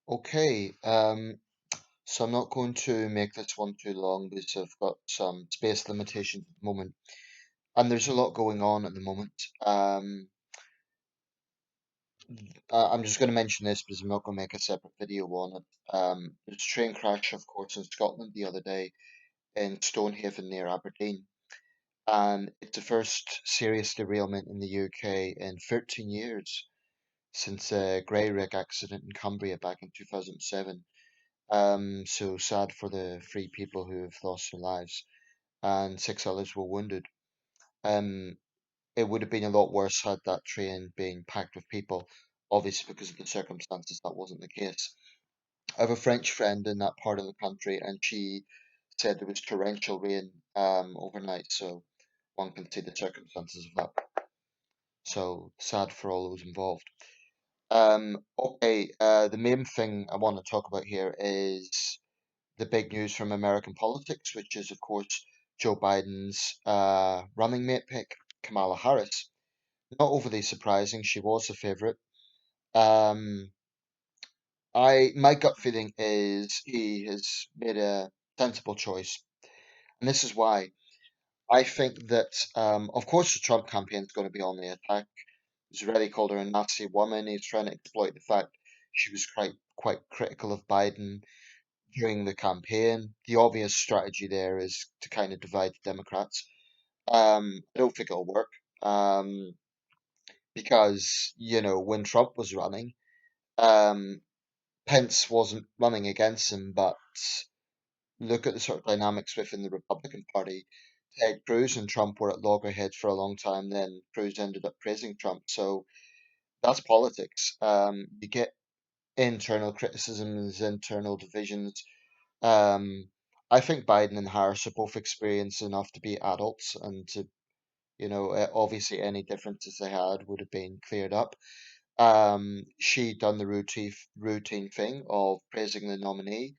Okay, so I'm not going to make this one too long because I've got some space limitations at the moment, and there's a lot going on at the moment. I'm just going to mention this because I'm not going to make a separate video on it. There's a train crash, of course, in Scotland the other day in Stonehaven near Aberdeen, and it's the first serious derailment in the UK in 13 years since a grey rig accident in Cumbria back in 2007. So sad for the three people who have lost their lives, and six others were wounded. Um, it would have been a lot worse had that train been packed with people. Obviously, because of the circumstances, that wasn't the case. I have a French friend in that part of the country, and she said there was torrential rain overnight, so one can see the circumstances of that. So sad for all those involved. Okay, the main thing I want to talk about here is the big news from American politics, which is, of course, Joe Biden's running mate pick, Kamala Harris. Not overly surprising, she was the favorite. Um, my gut feeling is he has made a sensible choice, and this is why. I think that, of course, the Trump campaign is going to be on the attack. He's already called her a nasty woman. He's trying to exploit the fact she was quite critical of Biden during the campaign. The obvious strategy there is to kind of divide the Democrats. I don't think it'll work because, when Trump was running, um, Pence wasn't running against him, but look at the sort of dynamics within the Republican Party. Ted Cruz and Trump were at loggerheads for a long time, then Cruz ended up praising Trump. So that's politics. You get internal criticisms, internal divisions. Um, I think Biden and Harris are both experienced enough to be adults and to, obviously any differences they had would have been cleared up. She done the routine thing of praising the nominee.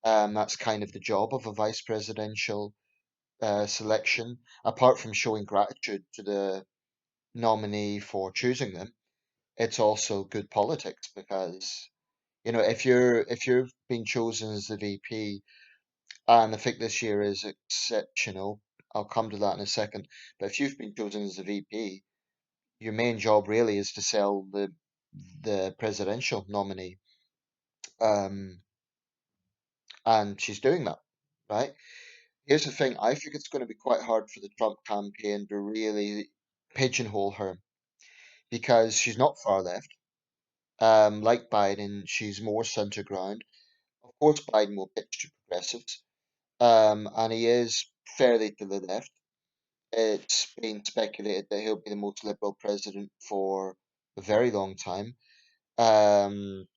That's kind of the job of a vice presidential selection. Apart from showing gratitude to the nominee for choosing them, it's also good politics because if you're being chosen as the VP. And I think this year is exceptional. I'll come to that in a second. But if you've been chosen as the VP, your main job really is to sell the presidential nominee. Um, and she's doing that, right? Here's the thing. I think it's going to be quite hard for the Trump campaign to really pigeonhole her because she's not far left. Like Biden, she's more center ground. Of course, Biden will pitch to progressives, and he is fairly to the left. It's been speculated that he'll be the most liberal president for a very long time. Um,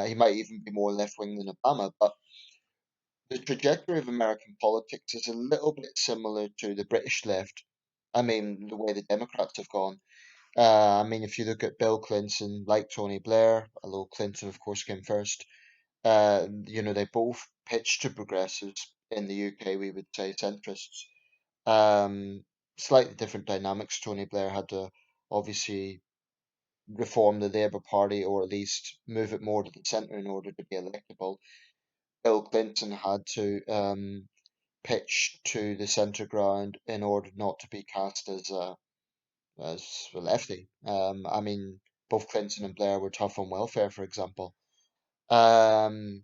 he might even be more left wing than Obama, but the trajectory of American politics is a little bit similar to the British left. I mean, the way the Democrats have gone. I mean, if you look at Bill Clinton, like Tony Blair, although Clinton, of course, came first, they both pitched to progressives. In the UK, we would say centrists. Um, Slightly different dynamics. Tony Blair had to obviously reform the Labour Party or at least move it more to the centre in order to be electable. Bill Clinton had to pitch to the centre ground in order not to be cast as a lefty. I mean, both Clinton and Blair were tough on welfare, for example. Um,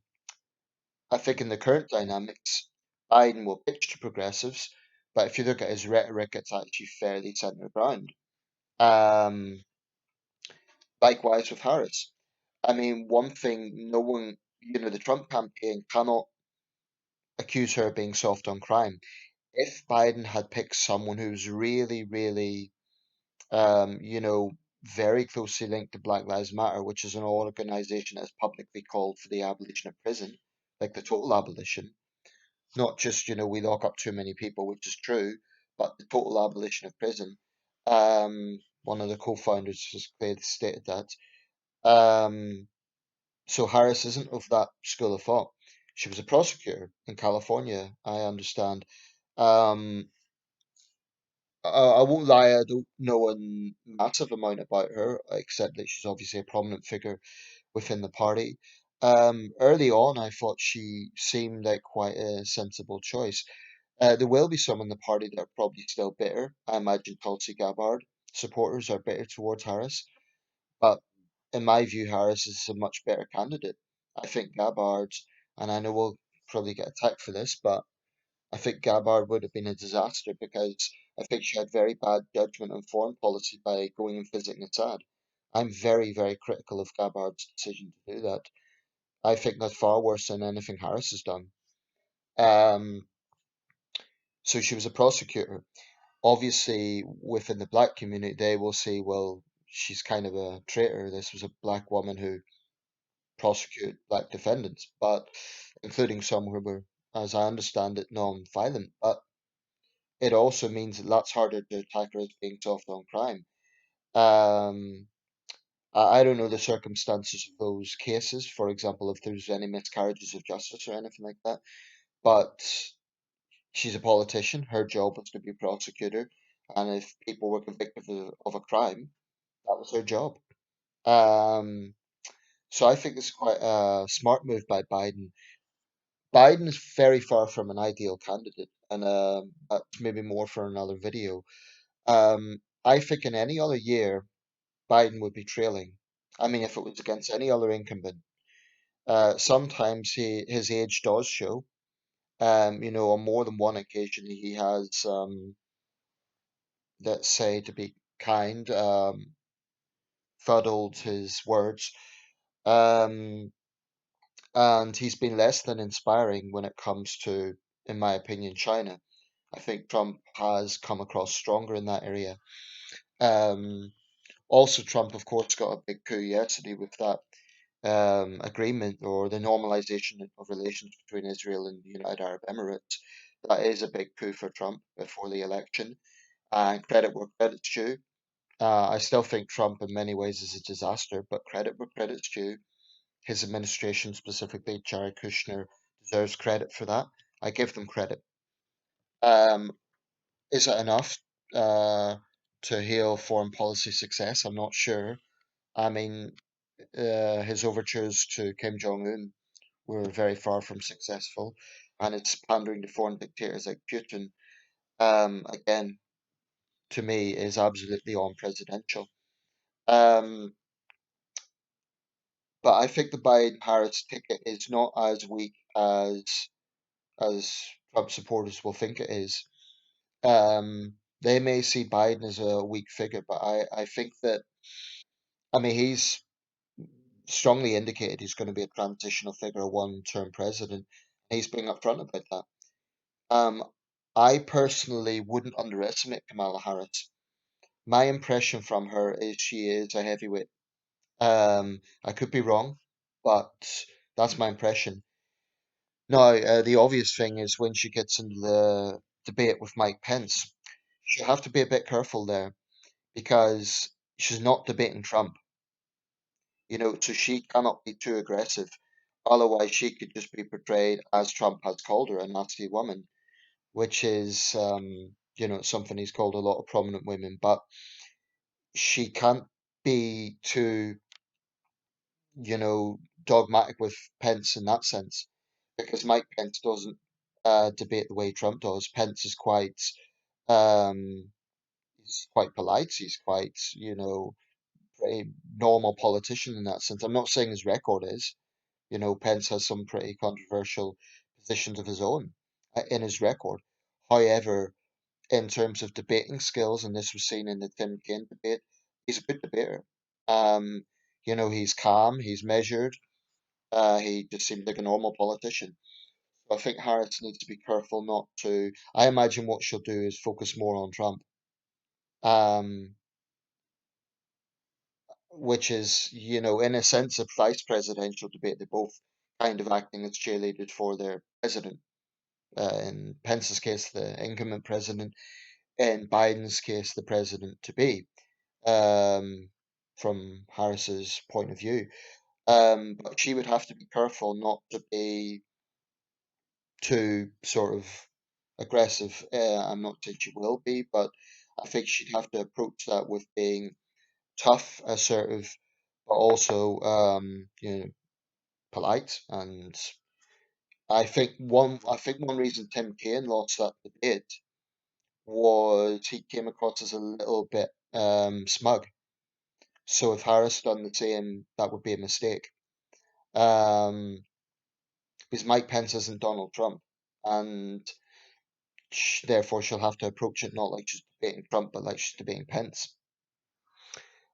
I think in the current dynamics, Biden will pitch to progressives, but if you look at his rhetoric, it's actually fairly centre ground. Um, Likewise with Harris. I mean, one thing no one, the Trump campaign cannot accuse her of being soft on crime. If Biden had picked someone who's really, really, very closely linked to Black Lives Matter, which is an organization that's publicly called for the abolition of prison, like the total abolition, not just, we lock up too many people, which is true, but the total abolition of prison. One of the co-founders has clearly stated that. Um, So Harris isn't of that school of thought. She was a prosecutor in California, I understand. Um, I won't lie, I don't know a massive amount about her, except that she's obviously a prominent figure within the party. Early on, I thought she seemed like quite a sensible choice. There will be some in the party that are probably still bitter. I imagine Tulsi Gabbard supporters are bitter towards Harris, but in my view, Harris is a much better candidate. I think Gabbard, and I know we'll probably get attacked for this, but I think Gabbard would have been a disaster because I think she had very bad judgment on foreign policy by going and visiting Assad. I'm very, very critical of Gabbard's decision to do that. I think that's far worse than anything Harris has done. Um, so she was a prosecutor. Obviously, within the black community, they will say, well, she's kind of a traitor. This was a black woman who prosecuted black defendants, but including some who were, as I understand it, non-violent. But it also means that that's harder to attack her as being soft on crime. Um, I don't know the circumstances of those cases, for example, if there's any miscarriages of justice or anything like that. But she's a politician. Her job was to be a prosecutor, and if people were convicted of a crime, that was her job. Um, so I think it's quite a smart move by Biden. Biden is very far from an ideal candidate, and that's maybe more for another video. I think in any other year, Biden would be trailing. I mean, if it was against any other incumbent, sometimes his age does show. On more than one occasion, he has, let's say, to be kind, fuddled his words. Um, and he's been less than inspiring when it comes to, in my opinion, China. I think Trump has come across stronger in that area. Um, Also, Trump, of course, got a big coup yesterday with that agreement or the normalization of relations between Israel and the United Arab Emirates. That is a big coup for Trump before the election, and credit where credit's due. I still think Trump, in many ways, is a disaster, but credit where credit's due. His administration, specifically Jared Kushner, deserves credit for that. I give them credit. Um, is it enough uh, to hail foreign policy success? I'm not sure. I mean, his overtures to Kim Jong Un were very far from successful, and it's pandering to foreign dictators like Putin, again, to me, is absolutely unpresidential. Um, but I think the Biden-Harris ticket is not as weak as Trump supporters will think it is. They may see Biden as a weak figure, but I think that, I mean, he's strongly indicated he's going to be a transitional figure, a one-term president. He's being upfront about that. Um, I personally wouldn't underestimate Kamala Harris. My impression from her is she is a heavyweight. I could be wrong, but that's my impression. Now, the obvious thing is when she gets into the debate with Mike Pence, she'll have to be a bit careful there because she's not debating Trump, so she cannot be too aggressive. Otherwise, she could just be portrayed as Trump has called her, a Nazi woman, which is, something he's called a lot of prominent women, but she can't be too, you know, dogmatic with Pence in that sense, because Mike Pence doesn't debate the way Trump does. Pence is um, he's quite polite. He's quite, pretty normal politician in that sense. I'm not saying his record is. Pence has some pretty controversial positions of his own in his record. However, in terms of debating skills, and this was seen in the Tim Kaine debate, he's a good debater. Um, he's calm, he's measured, he just seems like a normal politician. So I think Harris needs to be careful not to. I imagine what she'll do is focus more on Trump, um, which is, in a sense, a vice presidential debate. They're both kind of acting as cheerleaders for their president. In Pence's case, the incumbent president. In Biden's case, the president to be. From Harris's point of view. But she would have to be careful not to be too sort of aggressive. I'm not saying she will be, but I think she'd have to approach that with being tough, assertive, but also polite. And I think one reason Tim Kaine lost that debate was he came across as a little bit smug. So if Harris done the same, that would be a mistake. Um, because Mike Pence isn't Donald Trump, and therefore she'll have to approach it not like she's debating Trump, but like she's debating Pence.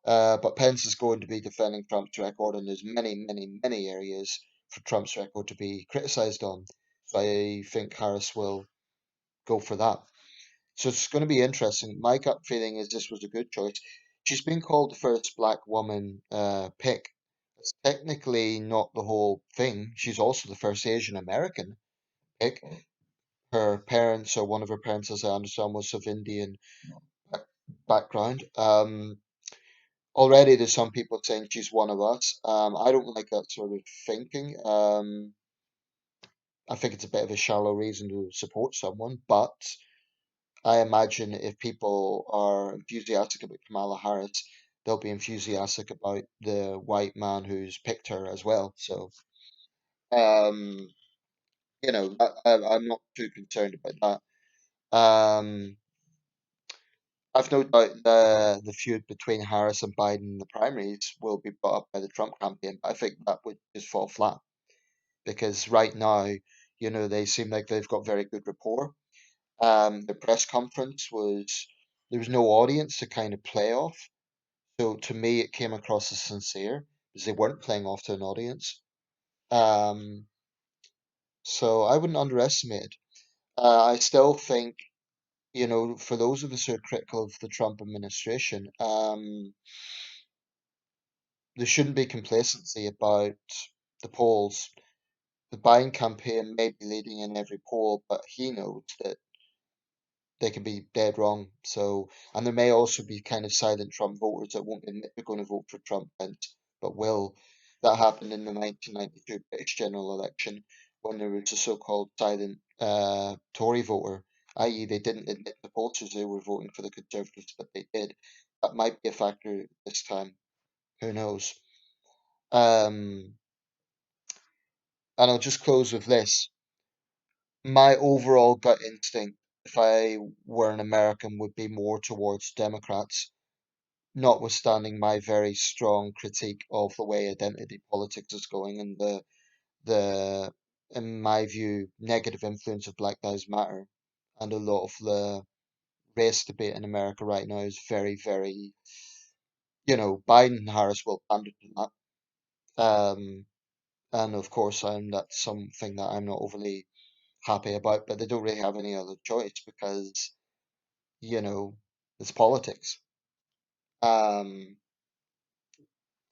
But Pence is going to be defending Trump's record, and there's many, many, many areas for Trump's record to be criticized on. So I think Harris will go for that. So it's going to be interesting. My gut feeling is this was a good choice. She's been called the first black woman pick. It's technically not the whole thing. She's also the first Asian American pick. Her parents, or one of her parents, as I understand, was of Indian back- background. Already there's some people saying she's one of us. I don't like that sort of thinking. I think it's a bit of a shallow reason to support someone, but I imagine if people are enthusiastic about Kamala Harris, they'll be enthusiastic about the white man who's picked her as well. So, um, I'm not too concerned about that. I've no doubt the feud between Harris and Biden in the primaries will be brought up by the Trump campaign, but I think that would just fall flat because right now, they seem like they've got very good rapport. The press conference was there was no audience to kind of play off. So to me, it came across as sincere because they weren't playing off to an audience. Um, so I wouldn't underestimate it. I still think, for those of us who are critical of the Trump administration, there shouldn't be complacency about the polls. The Biden campaign may be leading in every poll, but he knows that they could be dead wrong. So, and there may also be kind of silent Trump voters that won't admit they're going to vote for Trump, but will. That happened in the 1992 British general election when there was a so-called silent Tory voter, i.e., they didn't admit the pollsters they were voting for the Conservatives, but they did. That might be a factor this time. Who knows? Um, and I'll just close with this. My overall gut instinct, if I were an American, would be more towards Democrats, notwithstanding my very strong critique of the way identity politics is going and the in my view negative influence of Black Lives Matter and a lot of the race debate in America right now is very, very, Biden and Harris will pander to that. And of course that's something that I'm not overly happy about, but they don't really have any other choice because, you know, it's politics. Um,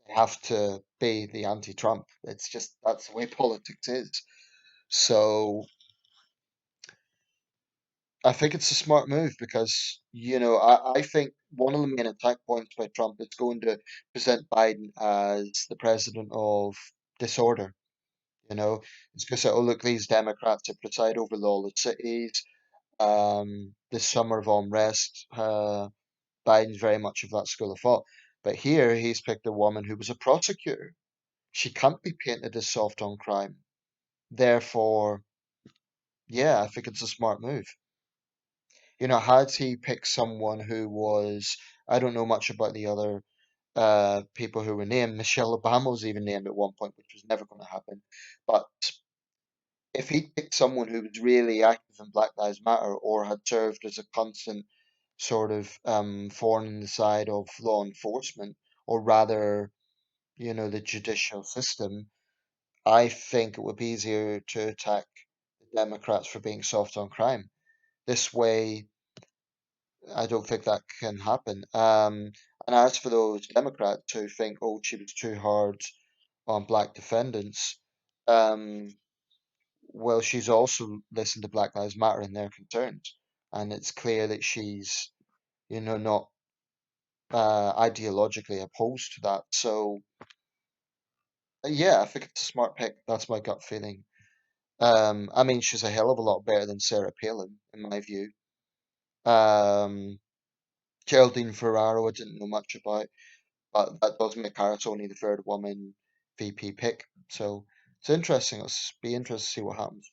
they have to be the anti-Trump. It's just that's the way politics is. So I think it's a smart move because, I think one of the main attack points by Trump is going to present Biden as the president of disorder. It's going to say, oh, look, these Democrats that preside over lawless cities, this summer of unrest, Biden's very much of that school of thought. But here he's picked a woman who was a prosecutor. She can't be painted as soft on crime. Therefore, yeah, I think it's a smart move. Had he picked someone who was, I don't know much about the other people who were named. Michelle Obama was even named at one point, which was never going to happen. But if he picked someone who was really active in Black Lives Matter or had served as a constant sort of thorn in the side of law enforcement, or rather, the judicial system, I think it would be easier to attack the Democrats for being soft on crime. This way, I don't think that can happen. And as for those Democrats who think, oh, she was too hard on black defendants, um, well, she's also listened to Black Lives Matter and their concerns. And it's clear that she's, not ideologically opposed to that. So, yeah, I think it's a smart pick. That's my gut feeling. I mean, she's a hell of a lot better than Sarah Palin, in my view. Um, Geraldine Ferraro, I didn't know much about. but that does make Harris only the third woman VP pick. So it's interesting. It'll be interesting to see what happens.